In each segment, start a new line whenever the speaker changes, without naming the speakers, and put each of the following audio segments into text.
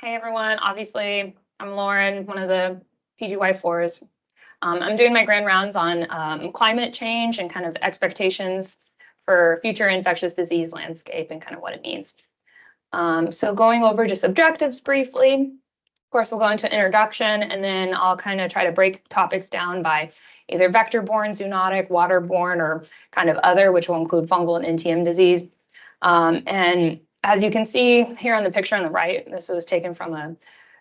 Hey everyone, obviously I'm Lauren, one of the PGY4s. I'm doing my grand rounds on climate change and kind of expectations for future infectious disease landscape and kind of what it means. So going over just objectives briefly. Of course, we'll go into introduction and then I'll kind of try to break topics down by either vector-borne, zoonotic, water-borne, or kind of other, which will include fungal and NTM disease. And as you can see here on the picture on the right, this was taken from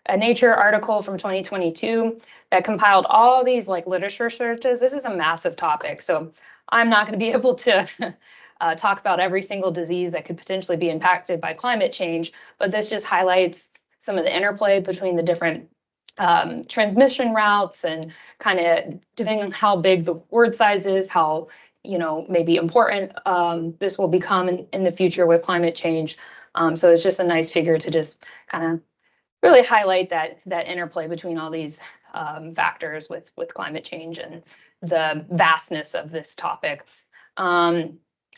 a Nature article from 2022 that compiled all these like literature searches. This is a massive topic, so I'm not going to be able to talk about every single disease that could potentially be impacted by climate change, but this just highlights some of the interplay between the different transmission routes and kind of depending on how big the word size is, how maybe important this will become in the future with climate change. So it's just a nice figure to just kind of really highlight that interplay between all these factors with climate change and the vastness of this topic.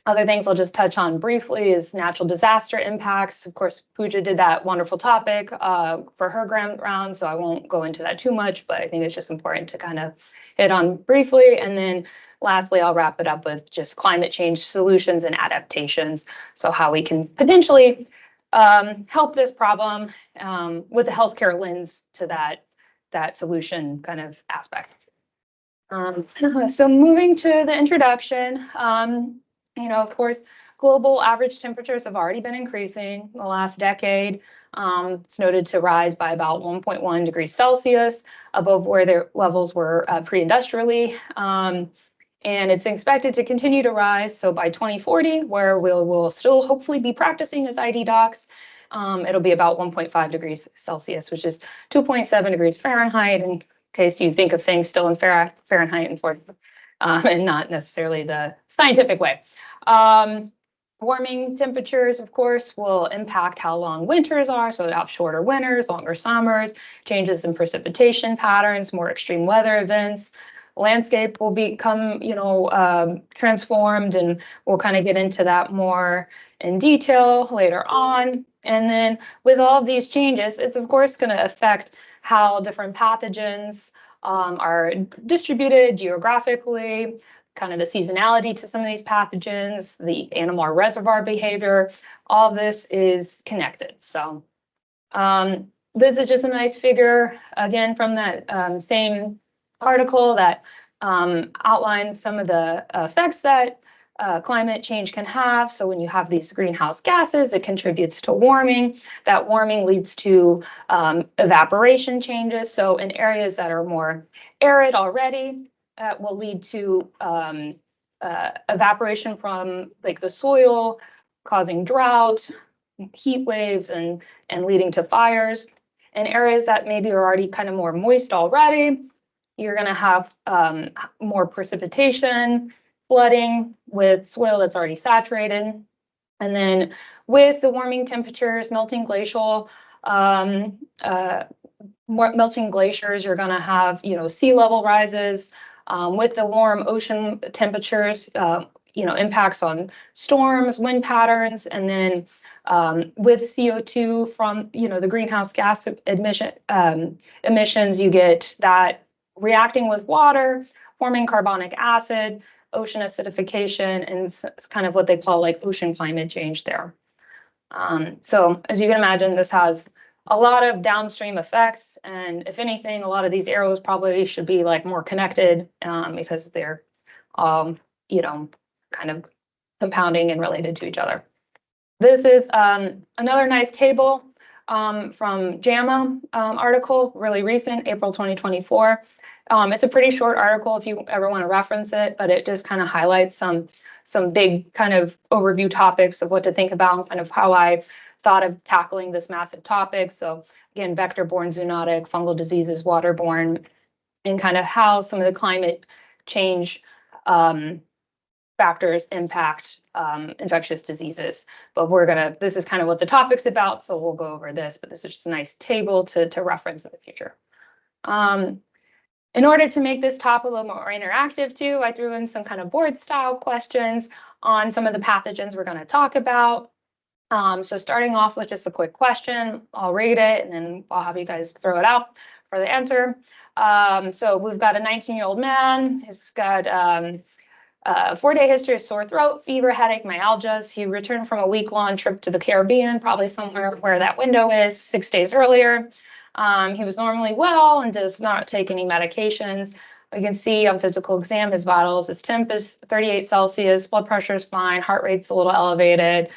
Other things I'll just touch on briefly is natural disaster impacts. Of course, Pooja did that wonderful topic for her grand round, so I won't go into that too much, but I think it's just important to kind of hit on briefly. And then lastly, I'll wrap it up with just climate change solutions and adaptations. So how we can potentially help this problem with a healthcare lens to that solution kind of aspect. So moving to the introduction, of course, global average temperatures have already been increasing in the last decade. It's noted to rise by about 1.1 degrees Celsius above where their levels were pre-industrially. And it's expected to continue to rise. So by 2040, where we'll still hopefully be practicing as ID docs, it'll be about 1.5 degrees Celsius, which is 2.7 degrees Fahrenheit, in case you think of things still in Fahrenheit and not necessarily the scientific way. Warming temperatures, of course, will impact how long winters are. So we'll have shorter winters, longer summers, changes in precipitation patterns, more extreme weather events. Landscape will become, transformed, and we'll kind of get into that more in detail later on. And then with all of these changes, it's of course going to affect how different pathogens are distributed geographically, kind of the seasonality to some of these pathogens, the animal reservoir behavior. All of this is connected. So this is just a nice figure, again, from that same article that outlines some of the effects that climate change can have. So when you have these greenhouse gases, it contributes to warming. That warming leads to evaporation changes. So in areas that are more arid already, will lead to evaporation from like the soil, causing drought, heat waves, and leading to fires. In areas that maybe are already kind of more moist already, you're going to have more precipitation, flooding with soil that's already saturated. And then with the warming temperatures, melting glaciers, you're going to have, sea level rises. With the warm ocean temperatures, impacts on storms, wind patterns, and then with CO2 from, the greenhouse gas emissions, you get that reacting with water, forming carbonic acid, ocean acidification, and it's kind of what they call like ocean climate change there. So as you can imagine, this has a lot of downstream effects, and if anything, a lot of these arrows probably should be like more connected because they're kind of compounding and related to each other. This is another nice table from JAMA article, really recent, April 2024. It's a pretty short article if you ever want to reference it, but it just kind of highlights some big kind of overview topics of what to think about and kind of how I thought of tackling this massive topic. So again, vector-borne, zoonotic, fungal diseases, water-borne, and kind of how some of the climate change factors impact infectious diseases. But this is kind of what the topic's about, so we'll go over this, but this is just a nice table to reference in the future. In order to make this talk a little more interactive too, I threw in some kind of board style questions on some of the pathogens we're going to talk about. So starting off with just a quick question, I'll read it and then I'll have you guys throw it out for the answer. So we've got a 19-year-old man. He's got a 4-day history of sore throat, fever, headache, myalgias. He returned from a week-long trip to the Caribbean, probably somewhere where that window is, 6 days earlier. He was normally well and does not take any medications. You can see on physical exam, his vitals, his temp is 38 Celsius, blood pressure is fine, heart rate's a little elevated.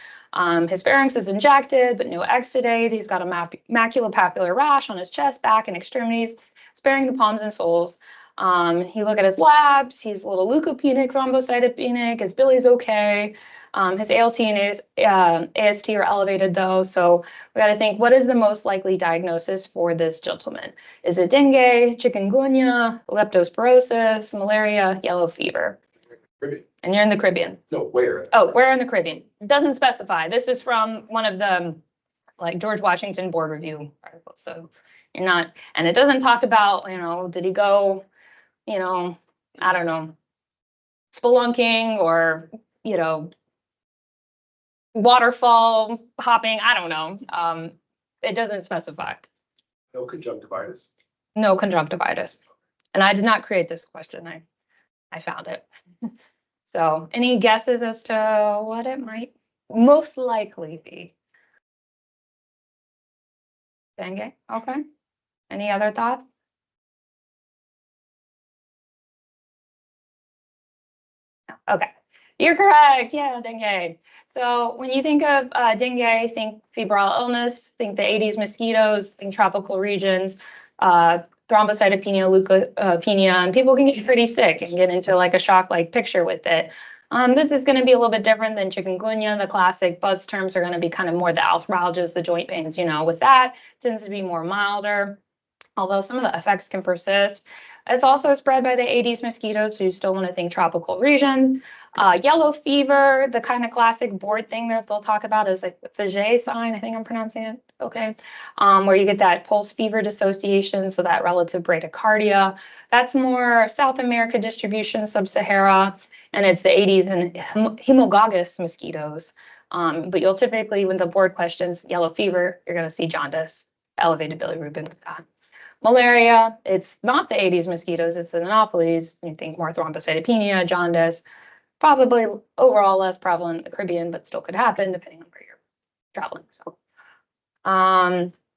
His pharynx is injected, but no exudate. He's got a maculopapular rash on his chest, back, and extremities, sparing the palms and soles. You look at his labs, he's a little leukopenic, thrombocytopenic, his bili's okay. His ALT and his AST are elevated though, so we got to think, what is the most likely diagnosis for this gentleman? Is it dengue, chikungunya, leptospirosis, malaria, yellow fever?
Caribbean.
And you're in the Caribbean.
No, where?
Oh, where in the Caribbean? It doesn't specify. This is from one of the like George Washington board review articles. So you're not, and it doesn't talk about, did he go, I don't know, spelunking or, waterfall hopping. I don't know. It doesn't specify.
No conjunctivitis.
No conjunctivitis. And I did not create this question. I found it. So any guesses as to what it might most likely be? Dengue? Okay. Any other thoughts? Okay. You're correct. Yeah, dengue. So when you think of dengue, think febrile illness, think the Aedes mosquitoes, think tropical regions, thrombocytopenia, leukopenia, and people can get pretty sick and get into like a shock-like picture with it. This is going to be a little bit different than chikungunya. The classic buzz terms are going to be kind of more the arthralgias, the joint pains, with that, it tends to be more milder, although some of the effects can persist. It's also spread by the Aedes mosquitoes, so you still want to think tropical region. Yellow fever, the kind of classic board thing that they'll talk about is like the Fauché sign, I think I'm pronouncing it okay, where you get that pulse fever dissociation, so that relative bradycardia. That's more South America distribution, sub-Sahara, and it's the Aedes and Haemococcus mosquitoes. But you'll typically, when the board questions yellow fever, you're going to see jaundice, elevated bilirubin with that. Malaria, it's not the Aedes mosquitoes, it's the Anopheles. You think more thrombocytopenia, jaundice, probably overall less prevalent in the Caribbean, but still could happen depending on where you're traveling.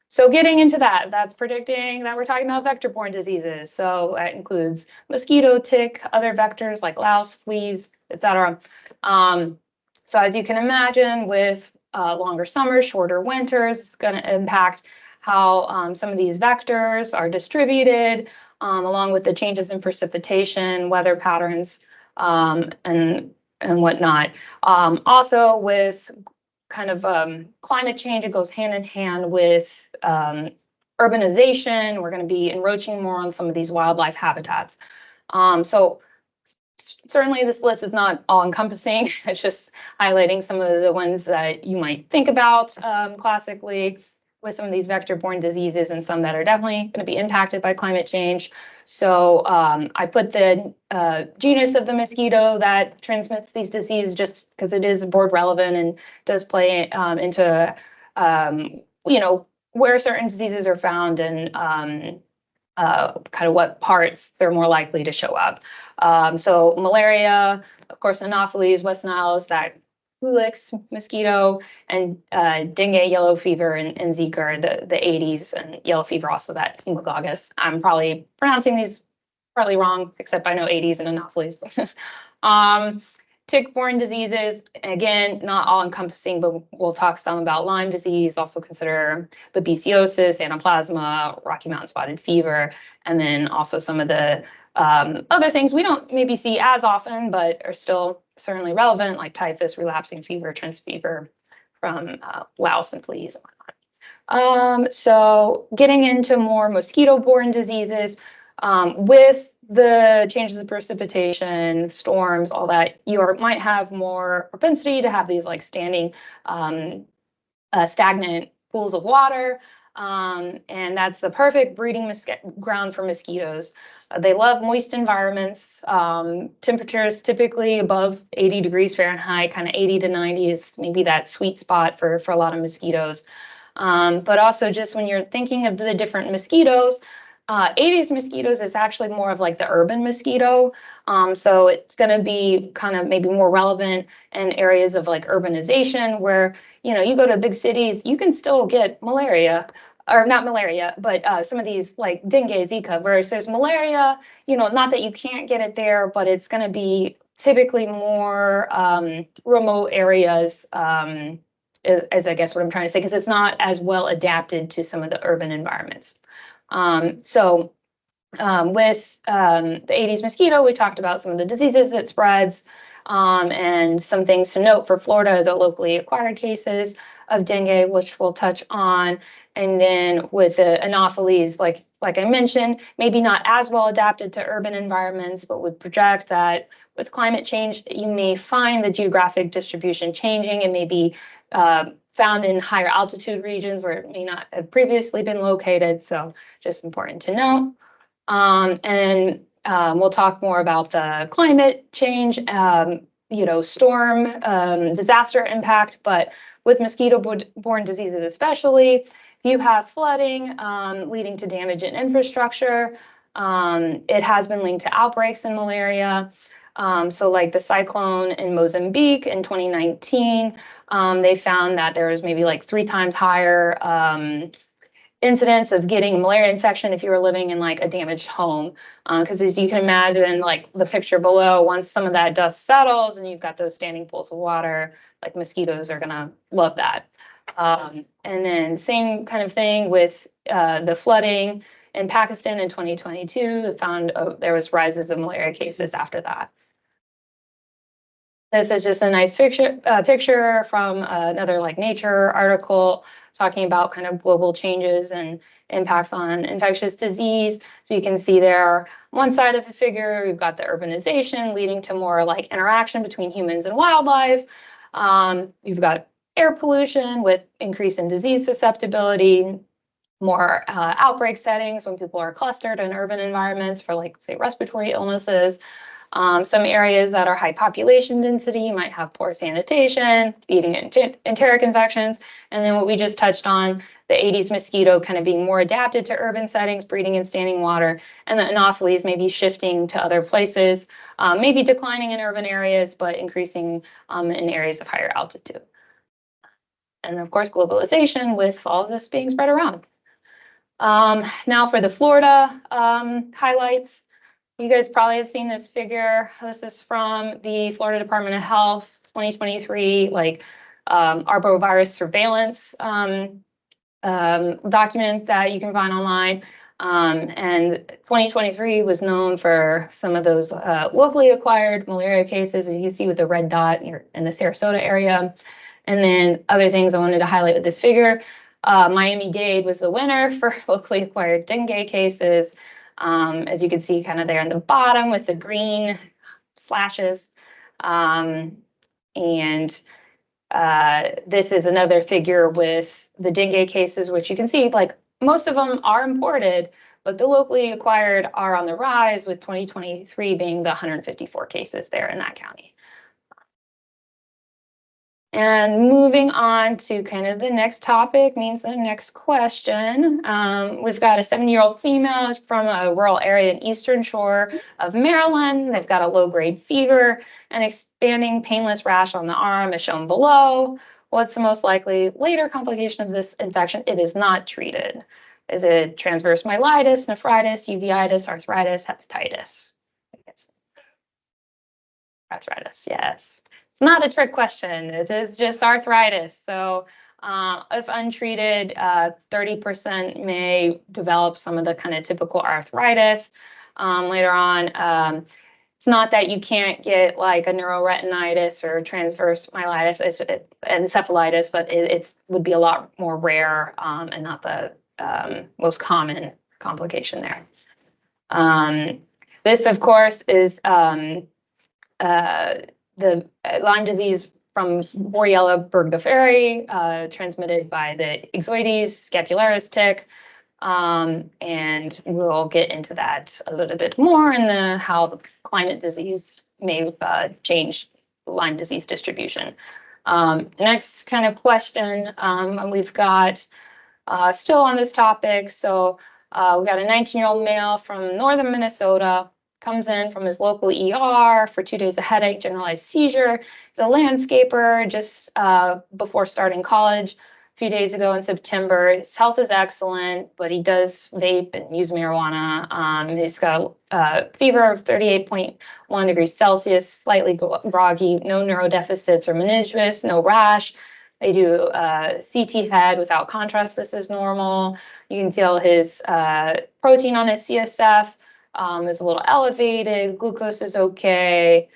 So getting into that, that's predicting that we're talking about vector-borne diseases. So that includes mosquito, tick, other vectors like louse, fleas, etc. So as you can imagine, with longer summers, shorter winters, it's going to impact how some of these vectors are distributed, along with the changes in precipitation, weather patterns, and whatnot. Also with kind of climate change, it goes hand in hand with urbanization. We're going to be encroaching more on some of these wildlife habitats. So certainly this list is not all encompassing. It's just highlighting some of the ones that you might think about classically with some of these vector-borne diseases and some that are definitely going to be impacted by climate change. So I put the genus of the mosquito that transmits these diseases just because it is board relevant and does play into, where certain diseases are found and kind of what parts they're more likely to show up. So malaria, of course, Anopheles, West Nile is that Culex mosquito, and dengue, yellow fever, and Zika are the Aedes, and yellow fever also that Haemococcus. I'm probably pronouncing these partly wrong, except I know Aedes and Anopheles. Tick-borne diseases, again, not all encompassing, but we'll talk some about Lyme disease, also consider babesiosis, anaplasma, Rocky Mountain spotted fever, and then also some of the other things we don't maybe see as often, but are still certainly relevant, like typhus, relapsing fever, trench fever from louse and fleas and whatnot. So getting into more mosquito-borne diseases, with the changes of precipitation, storms, all that, you might have more propensity to have these like standing stagnant pools of water. And that's the perfect breeding ground for mosquitoes. They love moist environments. Temperatures typically above 80 degrees Fahrenheit, kind of 80 to 90 is maybe that sweet spot for a lot of mosquitoes. But also just when you're thinking of the different mosquitoes, Aedes mosquitoes is actually more of like the urban mosquito. So it's going to be kind of maybe more relevant in areas of like urbanization where, you go to big cities, you can still get malaria, or not malaria, but some of these like dengue, Zika, whereas there's malaria, not that you can't get it there, but it's going to be typically more remote areas, as I guess what I'm trying to say, because it's not as well adapted to some of the urban environments. With the Aedes mosquito, we talked about some of the diseases it spreads, and some things to note for Florida, the locally acquired cases of dengue, which we'll touch on. And then with the Anopheles, like I mentioned, maybe not as well adapted to urban environments, but would project that with climate change, you may find the geographic distribution changing and maybe found in higher altitude regions where it may not have previously been located. So just important to know. And we'll talk more about the climate change, storm, disaster impact, but with mosquito-borne diseases especially, if you have flooding leading to damage in infrastructure, it has been linked to outbreaks in malaria. So like the cyclone in Mozambique in 2019, they found that there was maybe like 3 times higher incidence of getting malaria infection if you were living in like a damaged home. Because as you can imagine, like the picture below, once some of that dust settles and you've got those standing pools of water, like mosquitoes are gonna love that. And then same kind of thing with the flooding in Pakistan in 2022, it found there was rises of malaria cases after that. This is just a nice picture from another like Nature article talking about kind of global changes and impacts on infectious disease. So you can see there, one side of the figure, we've got the urbanization leading to more like interaction between humans and wildlife. You've got air pollution with increase in disease susceptibility, more outbreak settings when people are clustered in urban environments for like, say, respiratory illnesses. Some areas that are high population density might have poor sanitation, feeding enteric infections, and then what we just touched on, the Aedes mosquito kind of being more adapted to urban settings, breeding in standing water, and the Anopheles maybe shifting to other places, maybe declining in urban areas, but increasing in areas of higher altitude. And of course, globalization with all of this being spread around. Now for the Florida highlights. You guys probably have seen this figure. This is from the Florida Department of Health 2023, like arbovirus surveillance document that you can find online. And 2023 was known for some of those locally acquired malaria cases, as you can see with the red dot in the Sarasota area. And then other things I wanted to highlight with this figure. Miami-Dade was the winner for locally acquired dengue cases. As you can see kind of there on the bottom with the green slashes. And this is another figure with the dengue cases, which you can see like most of them are imported, but the locally acquired are on the rise, with 2023 being the 154 cases there in that county. And moving on to kind of the next topic means the next question. We've got a 7-year-old female from a rural area in Eastern Shore of Maryland. They've got a low-grade fever and expanding painless rash on the arm as shown below. What's the most likely later complication of this infection? It is not treated. Is it transverse myelitis, nephritis, uveitis, arthritis, hepatitis? Arthritis, yes. It's not a trick question. It is just arthritis. So if untreated, 30% may develop some of the kind of typical arthritis later on. It's not that you can't get like a neuroretinitis or transverse myelitis and encephalitis, but it would be a lot more rare and not the most common complication there. This, of course, is the Lyme disease from Borrelia burgdorferi, transmitted by the Ixodes scapularis tick. And we'll get into that a little bit more in how the climate disease may change Lyme disease distribution. Next kind of question, we've got still on this topic. So we've got a 19-year-old male from northern Minnesota, comes in from his local ER for 2 days of headache, generalized seizure. He's a landscaper just before starting college a few days ago in September. His health is excellent, but he does vape and use marijuana. He's got a fever of 38.1 degrees Celsius, slightly groggy, no neurodeficits or meningitis, no rash. They do CT head without contrast. This is normal. You can tell his protein on his CSF is a little elevated. Glucose is okay.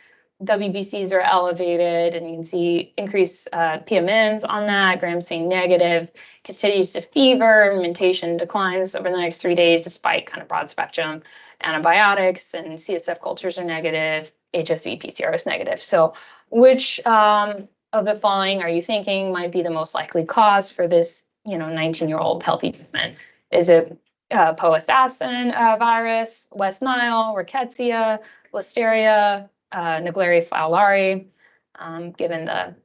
WBCs are elevated, and you can see increased PMNs on that. Grams saying negative. Continues to fever. Mentation declines over the next 3 days despite kind of broad spectrum antibiotics, and CSF cultures are negative. HSV PCR is negative. So which of the following are you thinking might be the most likely cause for this, 19-year-old healthy human? Is it Powassan virus, West Nile, Rickettsia, Listeria, Naegleria fowleri? Given the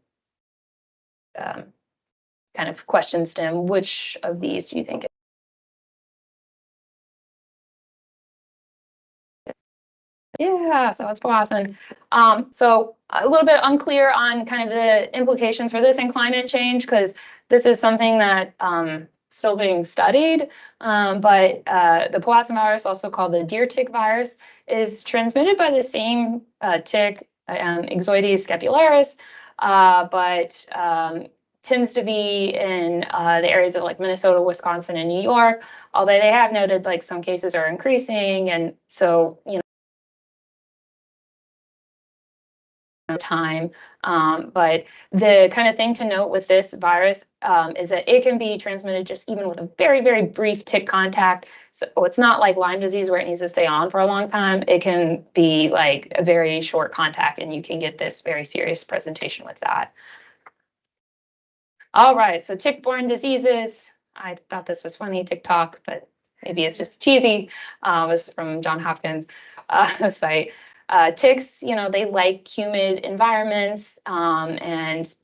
kind of question stem, which of these do you think? Yeah, so it's Powassan. So a little bit unclear on kind of the implications for this in climate change, because this is something that still being studied. But the Powassan virus, also called the deer tick virus, is transmitted by the same tick, Ixodes scapularis, but tends to be in the areas of like Minnesota, Wisconsin, and New York, although they have noted like some cases are increasing. And so, time. But the kind of thing to note with this virus is that it can be transmitted just even with a very, very brief tick contact. So it's not like Lyme disease where it needs to stay on for a long time. It can be like a very short contact, and you can get this very serious presentation with that. All right, so tick-borne diseases. I thought this was funny, TikTok, but maybe it's just cheesy. It was from Johns Hopkins site. Ticks, they like humid environments and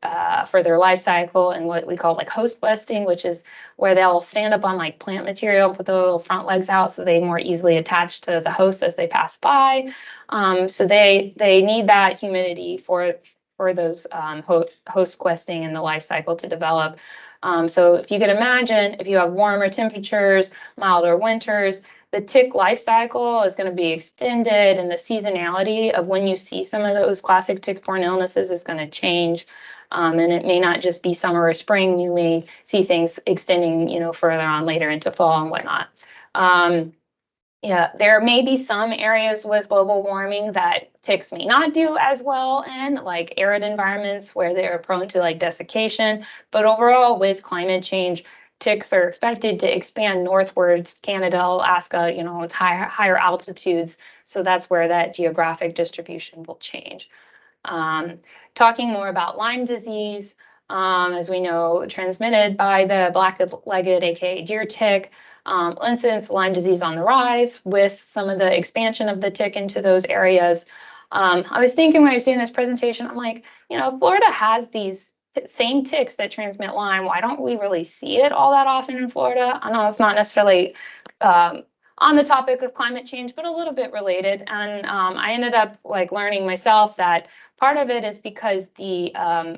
for their life cycle, and what we call like host questing, which is where they'll stand up on like plant material, put the little front legs out so they more easily attach to the host as they pass by. So they need that humidity for those host questing and the life cycle to develop. So if you could imagine, if you have warmer temperatures, milder winters, the tick life cycle is going to be extended, and the seasonality of when you see some of those classic tick-borne illnesses is going to change. And it may not just be summer or spring. You may see things extending, further on later into fall and whatnot. Yeah, there may be some areas with global warming that ticks may not do as well in, like arid environments where they're prone to like desiccation. But overall, with climate change, ticks are expected to expand northwards, Canada, Alaska, higher altitudes. So that's where that geographic distribution will change. Talking more about Lyme disease, as we know, transmitted by the black-legged, aka deer tick. Incidence of Lyme disease on the rise with some of the expansion of the tick into those areas. I was thinking when I was doing this presentation, I'm like, Florida has these same ticks that transmit Lyme. Why don't we really see it all that often in Florida? I know it's not necessarily on the topic of climate change, but a little bit related. And I ended up like learning myself that part of it is because the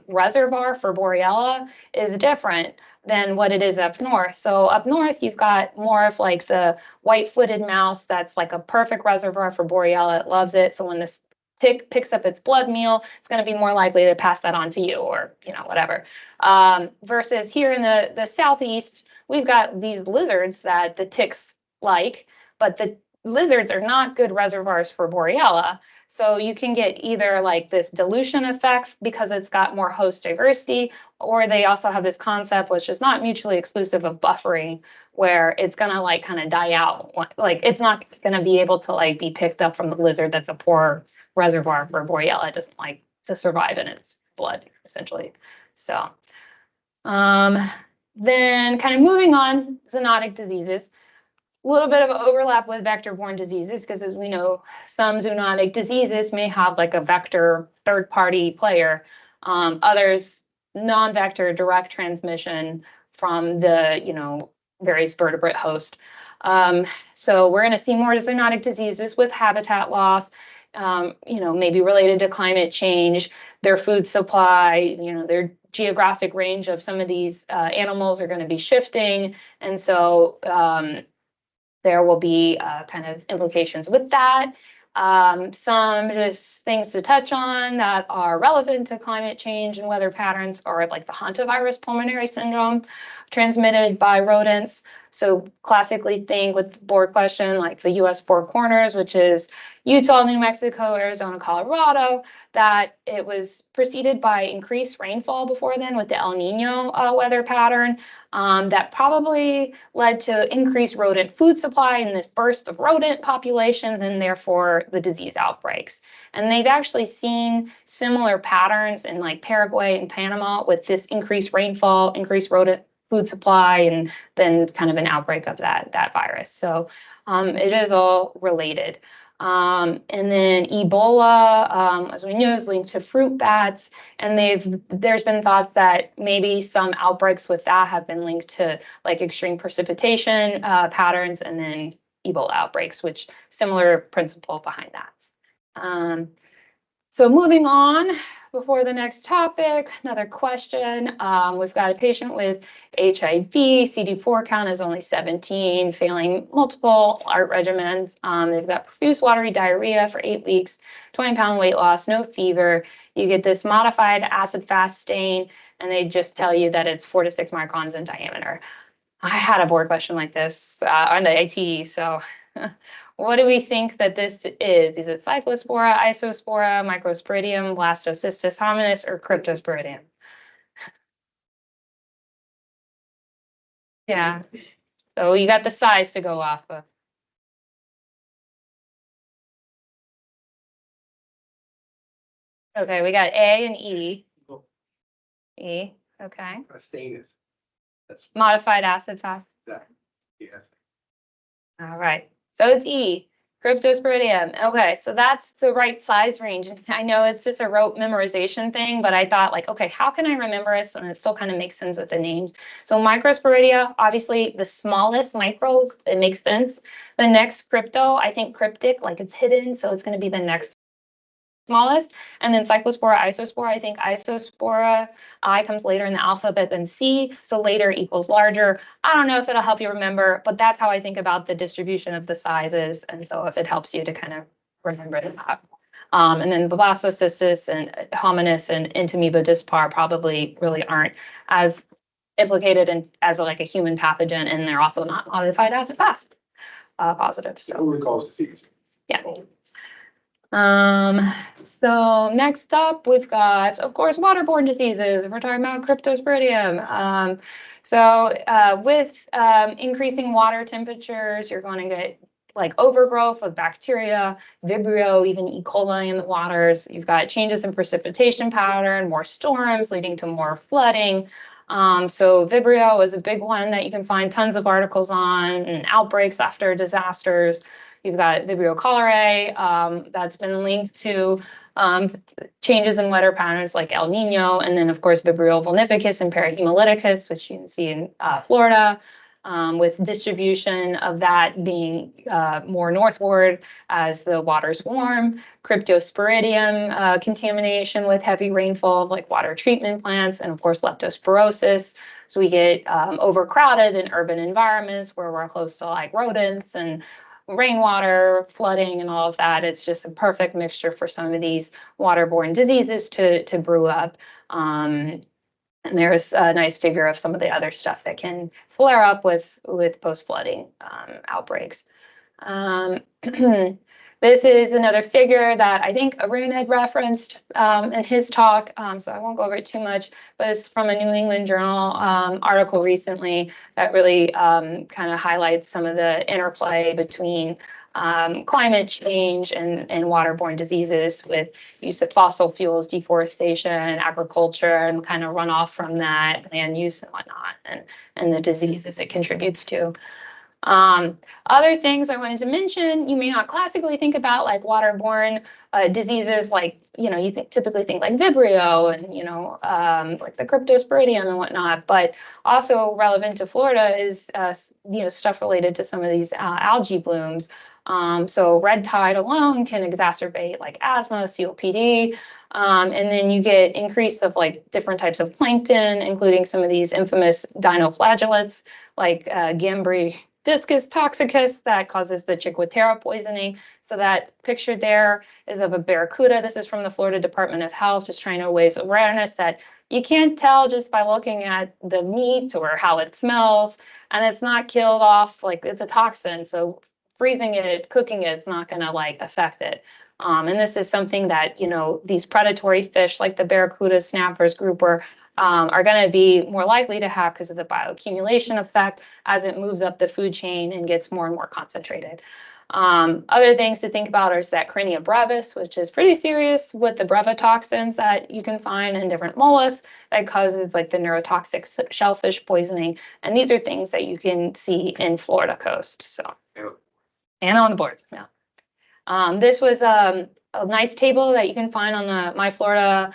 reservoir for Borrelia is different than what it is up north. So up north, you've got more of like the white-footed mouse that's like a perfect reservoir for Borrelia. It loves it. So when this tick picks up its blood meal, it's going to be more likely to pass that on to you, or whatever. Versus here in the southeast, we've got these lizards that the ticks like, but the lizards are not good reservoirs for Borrelia. So you can get either like this dilution effect because it's got more host diversity, or they also have this concept, which is not mutually exclusive, of buffering, where it's going to like kind of die out. Like it's not going to be able to like be picked up from the lizard that's a poor reservoir for Borrelia. It doesn't like to survive in its blood, essentially. So then kind of moving on, zoonotic diseases. A little bit of overlap with vector-borne diseases, because as we know, some zoonotic diseases may have like a vector third-party player. Others, non-vector direct transmission from the, various vertebrate host. So we're going to see more zoonotic diseases with habitat loss, maybe related to climate change, their food supply, their geographic range of some of these animals are going to be shifting. And so there will be kind of implications with that. Some just things to touch on that are relevant to climate change and weather patterns are like the hantavirus pulmonary syndrome transmitted by rodents. So classically think with the board question like the US Four Corners, which is Utah, New Mexico, Arizona, Colorado, that it was preceded by increased rainfall before then with the El Nino weather pattern that probably led to increased rodent food supply and this burst of rodent population and therefore the disease outbreaks. And they've actually seen similar patterns in like Paraguay and Panama with this increased rainfall, increased rodent food supply, and then kind of an outbreak of that virus. So it is all related. And then Ebola, as we know, is linked to fruit bats, and there's been thoughts that maybe some outbreaks with that have been linked to like extreme precipitation patterns, and then Ebola outbreaks, which similar principle behind that. So moving on before the next topic, another question. We've got a patient with HIV, CD4 count is only 17, failing multiple ART regimens. They've got profuse watery diarrhea for 8 weeks, 20-pound weight loss, no fever. You get this modified acid-fast stain, and they just tell you that it's 4 to 6 microns in diameter. I had a board question like this on the IT, so what do we think that this is? Is it Cyclospora, Isospora, Microsporidium, Blastocystis hominis, or Cryptosporidium? Yeah, so you got the size to go off of. Okay, we got A and E. E, okay.
A stain is. That's
Modified acid fast.
that. Yes.
All right, so it's E, Cryptosporidium. Okay, so that's the right size range. I know it's just a rote memorization thing, but I thought like, okay, how can I remember this? And it still kind of makes sense with the names. So Microsporidia, obviously the smallest micro, it makes sense. The next crypto, I think cryptic, like it's hidden, so it's going to be the next smallest. And then Cyclospora, Isospora, I think Isospora, I comes later in the alphabet than C, so later equals larger. I don't know if it'll help you remember, but that's how I think about the distribution of the sizes. And so if it helps you to kind of remember that. And then Blastocystis and hominis and Entamoeba dispar probably really aren't as implicated in as like a human pathogen, and they're also not modified acid fast positive. So
Who recalls disease?
yeah. So next up, we've got, of course, water-borne diseases. If we're talking about Cryptosporidium. With increasing water temperatures, you're going to get like overgrowth of bacteria, Vibrio, even E. coli in the waters. You've got changes in precipitation pattern, more storms leading to more flooding. So Vibrio is a big one that you can find tons of articles on, and outbreaks after disasters. You've got Vibrio cholerae that's been linked to changes in weather patterns like El Nino, and then of course Vibrio vulnificus and parahemolyticus, which you can see in Florida, with distribution of that being more northward as the waters warm. Cryptosporidium contamination with heavy rainfall of like water treatment plants, and of course leptospirosis. So we get overcrowded in urban environments where we're close to like rodents and rainwater, flooding, and all of that. It's just a perfect mixture for some of these waterborne diseases to brew up. And there's a nice figure of some of the other stuff that can flare up with post-flooding outbreaks. This is another figure that I think Arun had referenced in his talk, so I won't go over it too much, but it's from a New England Journal article recently that really kind of highlights some of the interplay between climate change and waterborne diseases with use of fossil fuels, deforestation, agriculture, and kind of runoff from that, land use and whatnot, and the diseases it contributes to. Other things I wanted to mention, you may not classically think about like waterborne diseases, like, you typically think like Vibrio and, like the Cryptosporidium and whatnot, but also relevant to Florida is, stuff related to some of these algae blooms. So red tide alone can exacerbate like asthma, COPD, and then you get increase of like different types of plankton, including some of these infamous dinoflagellates like Gambri discus toxicus that causes the Chiguatera poisoning. So that picture there is of a barracuda. This is from the Florida Department of Health, just trying to raise awareness that you can't tell just by looking at the meat or how it smells, and it's not killed off, like it's a toxin. So freezing it, cooking it, it's not going to like affect it. And this is something that, these predatory fish like the barracuda, snappers, grouper are going to be more likely to have because of the bioaccumulation effect as it moves up the food chain and gets more and more concentrated. Other things to think about is that Crinia brevis, which is pretty serious with the brevetoxins that you can find in different mollusks that causes like the neurotoxic shellfish poisoning. And these are things that you can see in Florida coast. So, and on the boards, yeah. This was a nice table that you can find on the My Florida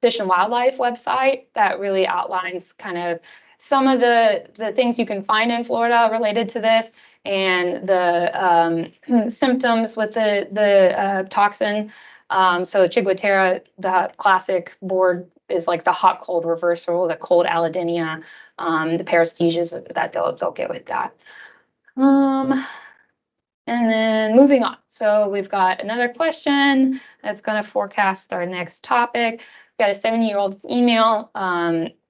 Fish and Wildlife website that really outlines kind of some of the things you can find in Florida related to this and the symptoms with the toxin. So Chiguatera, the classic board is like the hot cold reversal, the cold allodynia, the paresthesias that they'll get with that. And then moving on. So we've got another question that's going to forecast our next topic. We've got a 7-year-old female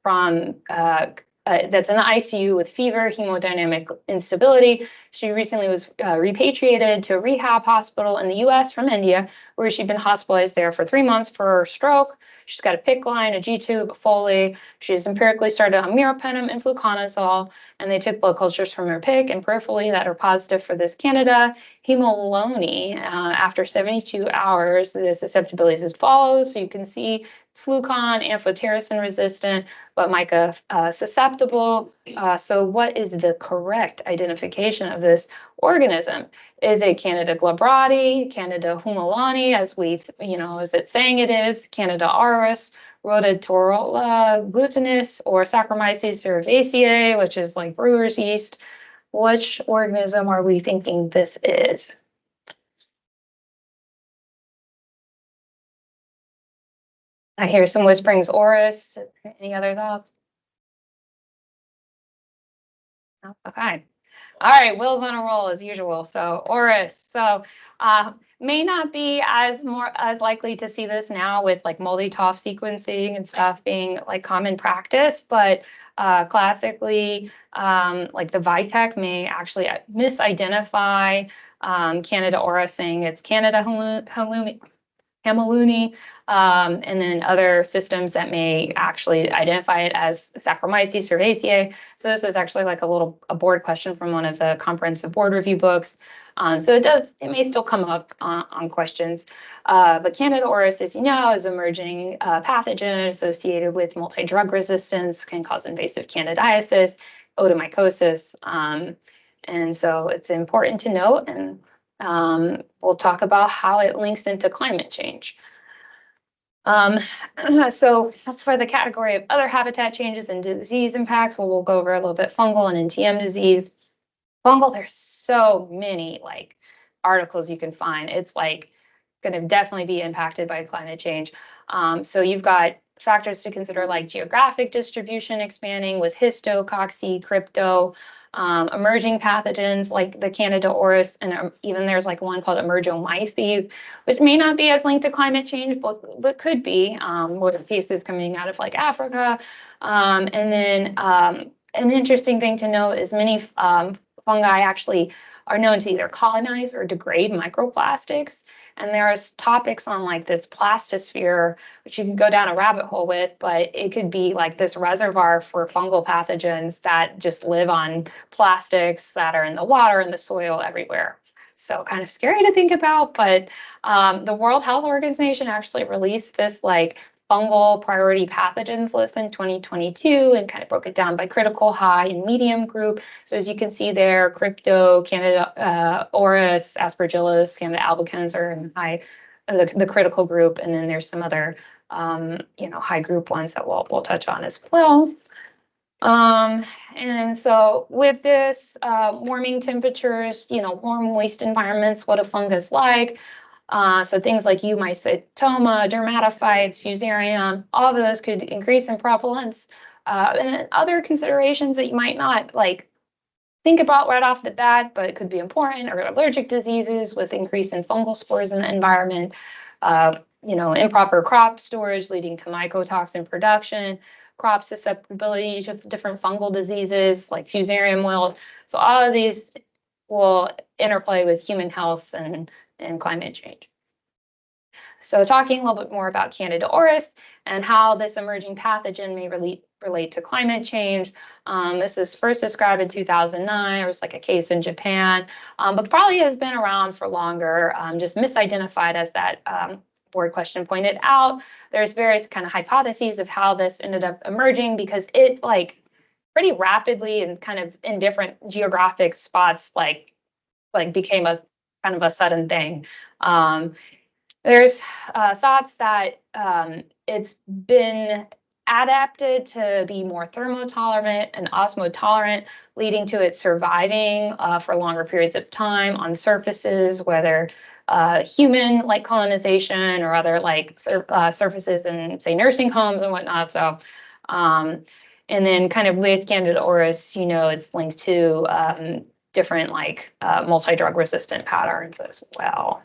from that's in the ICU with fever, hemodynamic instability. She recently was repatriated to a rehab hospital in the US from India, where she'd been hospitalized there for 3 months for stroke. She's got a PICC line, a G-tube, a Foley. She's empirically started on meropenem and fluconazole, and they took blood cultures from her PICC and peripherally that are positive for this Candida hemoloni. After 72 hours, the susceptibility is as follows. So you can see it's flucon, amphotericin resistant, but mica susceptible. So what is the correct identification of this organism? Is it Candida glabrati, Candida humulani, as as it's saying it is, Candida auris, Rhodotorula glutinus, or Saccharomyces cerevisiae, which is like brewer's yeast? Which organism are we thinking this is? I hear some whisperings, auris. Any other thoughts? No? Okay. All right, Will's on a roll as usual. So auris. So may not be as likely to see this now with like multi-TOF sequencing and stuff being like common practice, but classically, like the VITEC may actually misidentify Candida auris, saying it's Candida hemoluni, and then other systems that may actually identify it as Saccharomyces cerevisiae. So this was actually like a board question from one of the comprehensive board review books. So it may still come up on questions. But Candida auris, as you know, is an emerging pathogen associated with multi-drug resistance, can cause invasive candidiasis, otomycosis. And so it's important to note, and we'll talk about how it links into climate change. So as for the category of other habitat changes and disease impacts, we'll go over a little bit fungal and NTM disease. Fungal, there's so many like articles you can find. It's like going to definitely be impacted by climate change. So you've got factors to consider like geographic distribution expanding with histo, cocci, crypto, emerging pathogens like the Candida auris, and even there's like one called emergomyces, which may not be as linked to climate change, but could be, with cases coming out of like Africa. And then an interesting thing to note is many fungi actually are known to either colonize or degrade microplastics. And there's topics on like this plastosphere, which you can go down a rabbit hole with, but it could be like this reservoir for fungal pathogens that just live on plastics that are in the water and the soil everywhere. So kind of scary to think about, but the World Health Organization actually released this like fungal priority pathogens list in 2022 and kind of broke it down by critical, high, and medium group. So as you can see there, Crypto, Candida auris, Aspergillus, Candida albicans are in high, the critical group, and then there's some other high group ones that we'll touch on as well. And so with this warming temperatures, warm, moist environments, what a fungus like. So things like eumycetoma, dermatophytes, fusarium, all of those could increase in prevalence. And then other considerations that you might not think about right off the bat, but it could be important, are allergic diseases with increase in fungal spores in the environment, improper crop storage leading to mycotoxin production, crop susceptibility to different fungal diseases like fusarium wilt. So all of these will interplay with human health and climate change. So talking a little bit more about Candida auris and how this emerging pathogen may relate to climate change. This is first described in 2009. It was like a case in Japan, but probably has been around for longer, just misidentified as that board question pointed out. There's various kind of hypotheses of how this ended up emerging because it pretty rapidly and kind of in different geographic spots became a kind of a sudden thing. There's thoughts that it's been adapted to be more thermotolerant and osmotolerant, leading to it surviving for longer periods of time on surfaces, whether human colonization or other surfaces in, say, nursing homes and whatnot. So, and then kind of with Candida auris, it's linked to different multi-drug resistant patterns as well.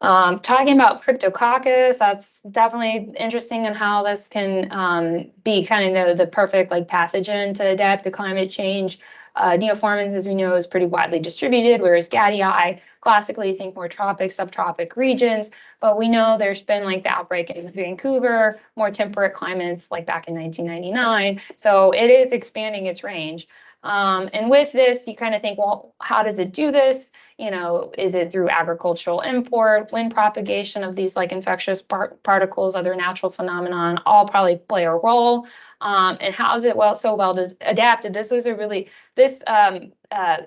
Talking about Cryptococcus, that's definitely interesting in how this can be kind of the perfect pathogen to adapt to climate change. Neoformans, as we know, is pretty widely distributed, whereas Gaddii, classically, think more tropic, subtropic regions. But we know there's been the outbreak in Vancouver, more temperate climates back in 1999. So it is expanding its range. And with this, you kind of think, well, how does it do this? Is it through agricultural import, wind propagation of these infectious particles, other natural phenomenon, all probably play a role. And how is it so well adapted? This was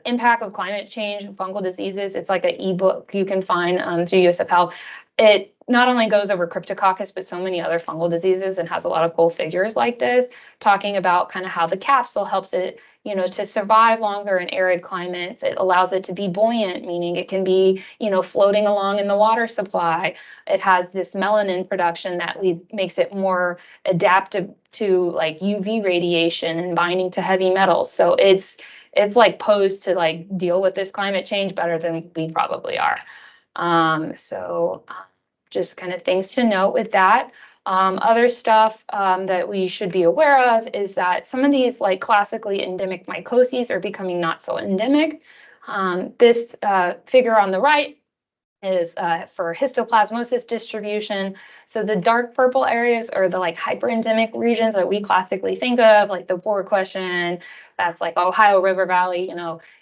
impact of climate change and fungal diseases. It's like an ebook you can find through USF Health. It not only goes over Cryptococcus, but so many other fungal diseases and has a lot of cool figures like this, talking about kind of how the capsule helps it, to survive longer in arid climates. It allows it to be buoyant, meaning it can be, floating along in the water supply. It has this melanin production that makes it more adaptive to UV radiation and binding to heavy metals. So it's posed to deal with this climate change better than we probably are. Just kind of things to note with that. Other stuff that we should be aware of is that some of these classically endemic mycoses are becoming not so endemic. This figure on the right is for histoplasmosis distribution. So the dark purple areas are the hyperendemic regions that we classically think of, the board question, that's Ohio River Valley.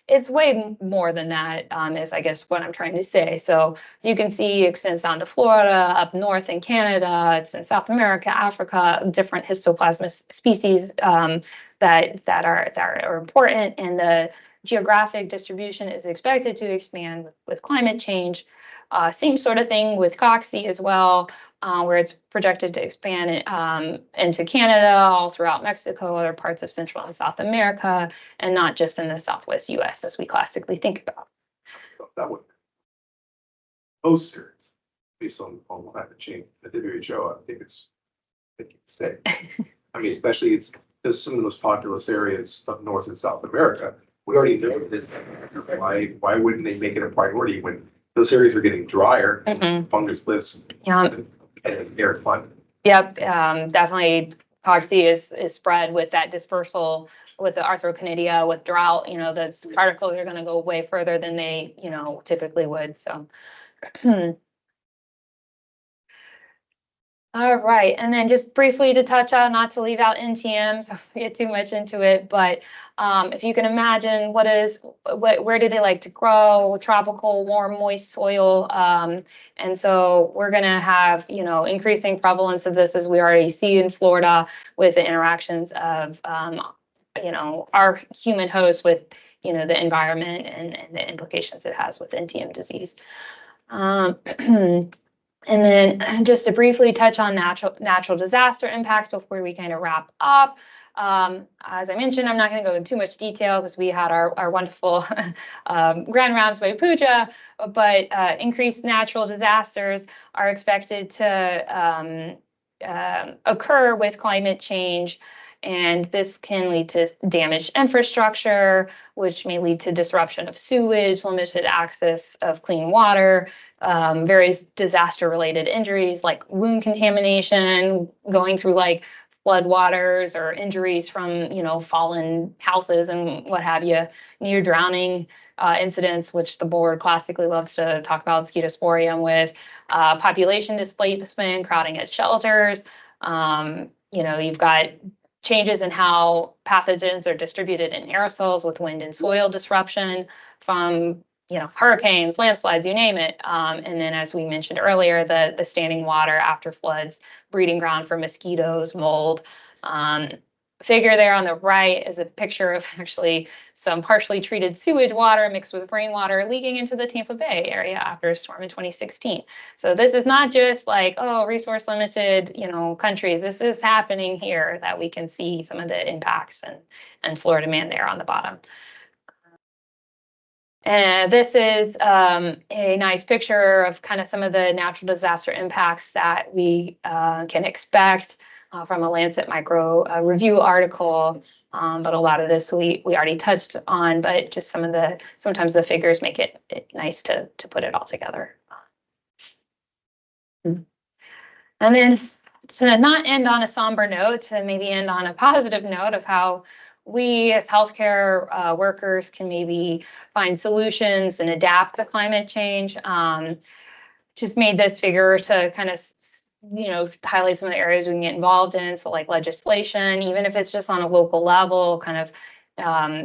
It's way more than that, is I guess what I'm trying to say. So as you can see, it extends down to Florida, up north in Canada, it's in South America, Africa, different histoplasma species that are important, and the geographic distribution is expected to expand with climate change. Same sort of thing with cocci as well, where it's projected to expand into Canada, all throughout Mexico, other parts of Central and South America, and not just in the Southwest U.S. as we classically think about.
That would most series based on climate change at the WHO. I think it's stay. I mean, especially there's some of the most populous areas of North and South America. We already know that. Why wouldn't they make it a priority when those areas are getting drier?
Mm-hmm.
Fungus lives in arid climate.
Yep, definitely. Cocci is spread with that dispersal with the arthroconidia, with drought, the particles are going to go way further than they, typically would. So. All right, and then just briefly to touch on, not to leave out NTM, so we get too much into it, but if you can imagine where do they like to grow? Tropical, warm, moist soil, and so we're going to have, increasing prevalence of this as we already see in Florida with the interactions of, our human host with, the environment and the implications it has with NTM disease. And then just to briefly touch on natural disaster impacts before we kind of wrap up. As I mentioned, I'm not going to go into too much detail because we had our wonderful grand rounds by Pooja, but increased natural disasters are expected to occur with climate change. And this can lead to damaged infrastructure, which may lead to disruption of sewage, limited access of clean water, various disaster-related injuries like wound contamination, going through like floodwaters or injuries from, fallen houses and what have you, near drowning incidents, which the board classically loves to talk about scedosporium with, population displacement, crowding at shelters. You've got changes in how pathogens are distributed in aerosols with wind and soil disruption from, hurricanes, landslides, you name it. And then, as we mentioned earlier, the standing water after floods, breeding ground for mosquitoes, mold. Figure there on the right is a picture of actually some partially treated sewage water mixed with rainwater leaking into the Tampa Bay area after a storm in 2016. So this is not just like, resource limited, countries. This is happening here that we can see some of the impacts and floor demand there on the bottom. And this is a nice picture of kind of some of the natural disaster impacts that we can expect from a Lancet Micro review article. But a lot of this we already touched on, but just sometimes the figures make it nice to put it all together. And then to not end on a somber note, to maybe end on a positive note of how we as healthcare workers can maybe find solutions and adapt to climate change. Just made this figure to kind of, highlight some of the areas we can get involved in. So like legislation, even if it's just on a local level, kind of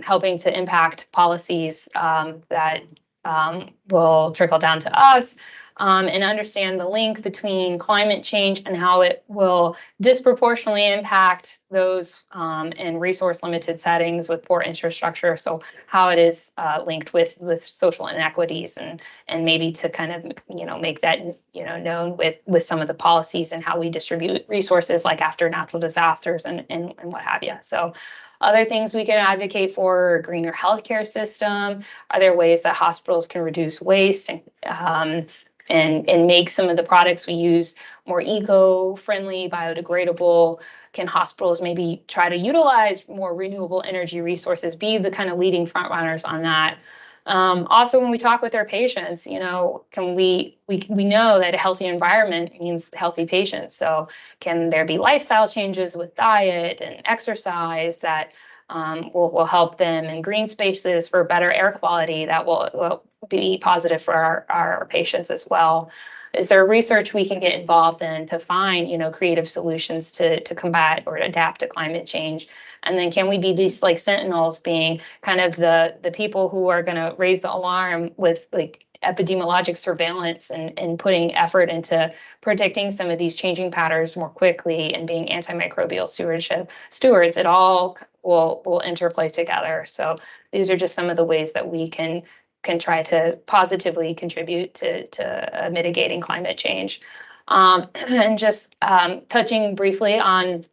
helping to impact policies that will trickle down to us. And understand the link between climate change and how it will disproportionately impact those in resource-limited settings with poor infrastructure. So how it is linked with social inequities and maybe to kind of make that known with some of the policies and how we distribute resources like after natural disasters and what have you. So. Other things we can advocate for: a greener healthcare system. Are there ways that hospitals can reduce waste and make some of the products we use more eco-friendly, biodegradable? Can hospitals maybe try to utilize more renewable energy resources, be the kind of leading front runners on that? Also, when we talk with our patients, can we know that a healthy environment means healthy patients. So can there be lifestyle changes with diet and exercise that will help them, in green spaces for better air quality that will be positive for our patients as well? Is there research we can get involved in to find, creative solutions to combat or adapt to climate change? And then can we be these like sentinels, being kind of the people who are going to raise the alarm with like epidemiologic surveillance and putting effort into predicting some of these changing patterns more quickly and being antimicrobial stewards? It all will interplay together. So these are just some of the ways that we can try to positively contribute to mitigating climate change. And just touching briefly on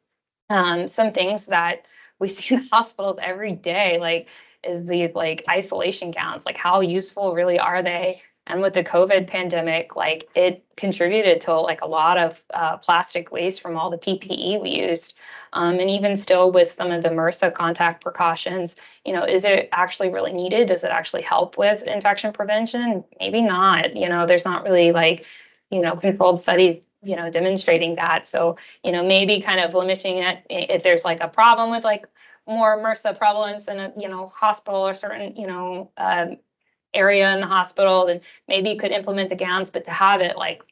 some things that we see in the hospitals every day, like is the isolation gowns, like how useful really are they? And with the COVID pandemic, like it contributed to like a lot of plastic waste from all the PPE we used. And even still with some of the MRSA contact precautions, is it actually really needed? Does it actually help with infection prevention? Maybe not. There's not really controlled studies demonstrating that. So, maybe kind of limiting it if there's like a problem with like more MRSA prevalence in a, hospital or certain, area in the hospital, then maybe you could implement the gowns, but to have it like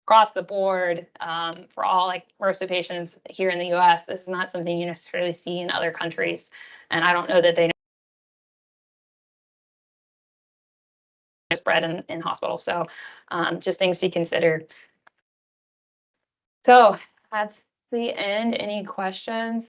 across the board for all like MRSA patients here in the US, this is not something you necessarily see in other countries. And I don't know that they spread in hospitals. So just things to consider. So that's the end. Any questions?